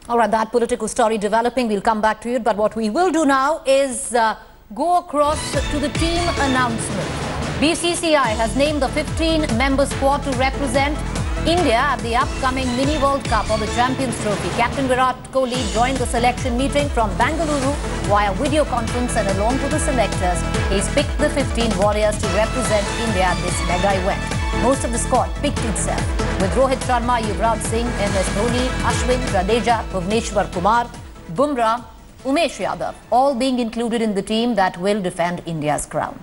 All right, that political story developing, we'll come back to it. But what we will do now is go across to the team announcement. BCCI has named the 15-member squad to represent India at the upcoming Mini World Cup or the Champions Trophy. Captain Virat Kohli joined the selection meeting from Bengaluru via video conference, and along with the selectors, he's picked the 15 warriors to represent India at this mega event. Most of the squad picked itself, with Rohit Sharma, Yuvraj Singh, MS Dhoni, Ashwin, Jadeja, Bhuvneshwar Kumar, Bumrah, Umesh Yadav, all being included in the team that will defend India's crown.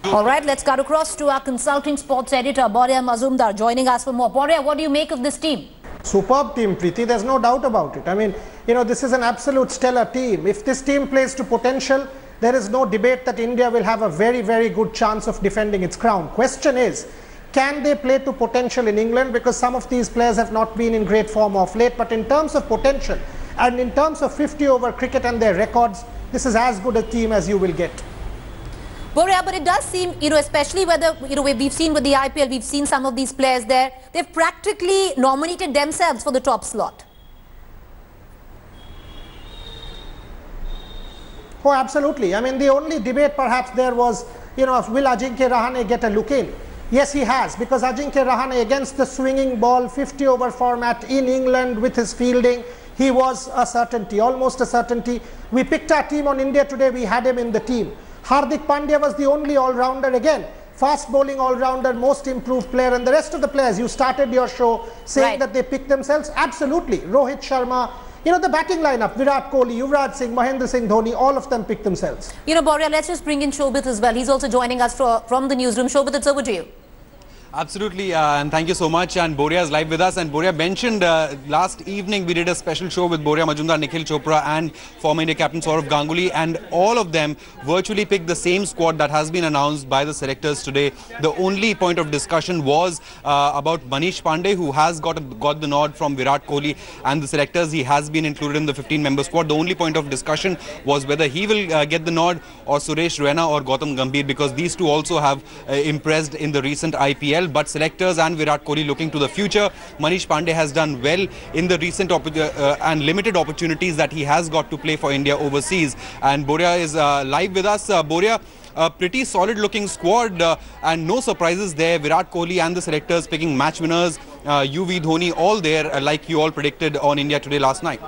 All right, let's cut across to our consulting sports editor, Borya Mazumdar, joining us for more. Borya, what do you make of this team? Superb team, Preeti. There's no doubt about it. I mean, this is an absolute stellar team. If this team plays to potential, there is no debate that India will have a very, very good chance of defending its crown. Question is, can they play to potential in England? Because some of these players have not been in great form of late. But in terms of potential and in terms of 50-over cricket and their records, this is as good a team as you will get. Borya, but it does seem, especially whether, we've seen with the IPL, we've seen some of these players there, they've practically nominated themselves for the top slot. Oh, absolutely. I mean, the only debate perhaps there was, will Ajinkya Rahane get a look in? Yes, he has, because Ajinkya Rahane, against the swinging ball, 50-over format in England with his fielding, he was a certainty, almost a certainty. We picked our team on India today, we had him in the team. Hardik Pandya was the only all-rounder again, fast bowling all-rounder, most improved player, and the rest of the players, you started your show saying that they picked themselves, absolutely. Rohit Sharma, the batting lineup, Virat Kohli, Yuvraj Singh, Mahendra Singh Dhoni, all of them picked themselves. Borya, let's just bring in Shobit as well. He's also joining us from the newsroom. Shobit, it's over to you. Absolutely, and thank you so much. And Borya is live with us. And Borya mentioned last evening we did a special show with Borya Majumdar, Nikhil Chopra and former India captain Sourav Ganguly, and all of them virtually picked the same squad that has been announced by the selectors today. The only point of discussion was about Manish Pandey, who has got the nod from Virat Kohli and the selectors. He has been included in the 15-member squad. The only point of discussion was whether he will get the nod or Suresh Raina or Gautam Gambhir, because these two also have impressed in the recent IPL. But selectors and Virat Kohli looking to the future. Manish Pandey has done well in the recent and limited opportunities that he has got to play for India overseas. And Borya is live with us. Borya, a pretty solid looking squad and no surprises there. Virat Kohli and the selectors picking match winners. UV Dhoni all there like you all predicted on India today last night.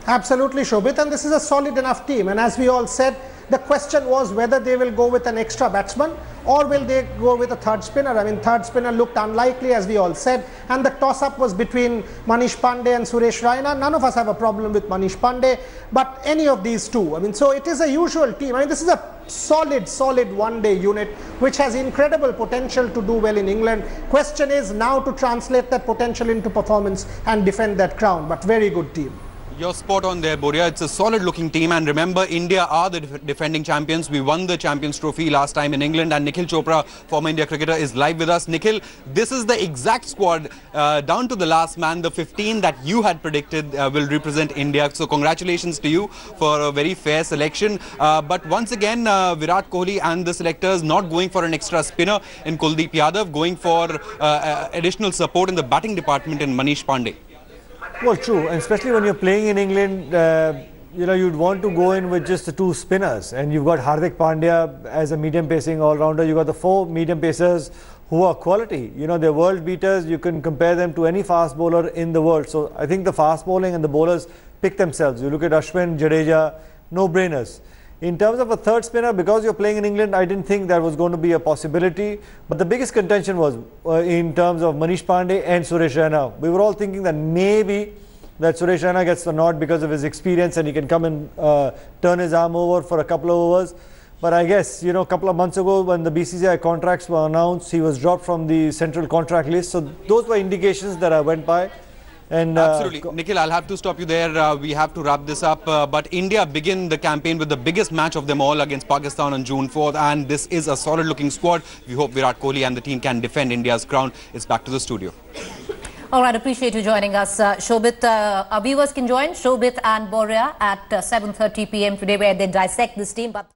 Absolutely, Shobit, and this is a solid enough team. And as we all said, the question was whether they will go with an extra batsman or will they go with a third spinner. I mean, third spinner looked unlikely, as we all said, and the toss-up was between Manish Pandey and Suresh Raina. None of us have a problem with Manish Pandey, but any of these two. I mean, so it is a usual team. I mean, this is a solid one-day unit which has incredible potential to do well in England. Question is now to translate that potential into performance and defend that crown, but very good team. You're spot on there, Borya. It's a solid-looking team, and remember, India are the defending champions. We won the Champions Trophy last time in England, and Nikhil Chopra, former India cricketer, is live with us. Nikhil, this is the exact squad, down to the last man, the 15 that you had predicted will represent India. So congratulations to you for a very fair selection. But once again, Virat Kohli and the selectors not going for an extra spinner in Kuldeep Yadav, going for additional support in the batting department in Manish Pandey. Well, true, and especially when you're playing in England, you'd want to go in with just the two spinners, and you've got Hardik Pandya as a medium pacing all-rounder. You've got the 4 medium pacers who are quality. They're world beaters. You can compare them to any fast bowler in the world. So I think the fast bowling and the bowlers pick themselves. You look at Ashwin, Jadeja, no-brainers. In terms of a third spinner, because you're playing in England, I didn't think that was going to be a possibility. But the biggest contention was in terms of Manish Pandey and Suresh Raina. We were all thinking that maybe that Suresh Raina gets the nod because of his experience and he can come and turn his arm over for a couple of overs. But I guess, a couple of months ago when the BCCI contracts were announced, he was dropped from the central contract list. So those were indications that I went by. And, absolutely. Nikhil, I'll have to stop you there. We have to wrap this up. But India begin the campaign with the biggest match of them all against Pakistan on June 4th. And this is a solid looking squad. We hope Virat Kohli and the team can defend India's crown. It's back to the studio. All right, appreciate you joining us. Shobit, our viewers can join Shobit and Borya at 7:30 p.m. today, where they dissect this team. But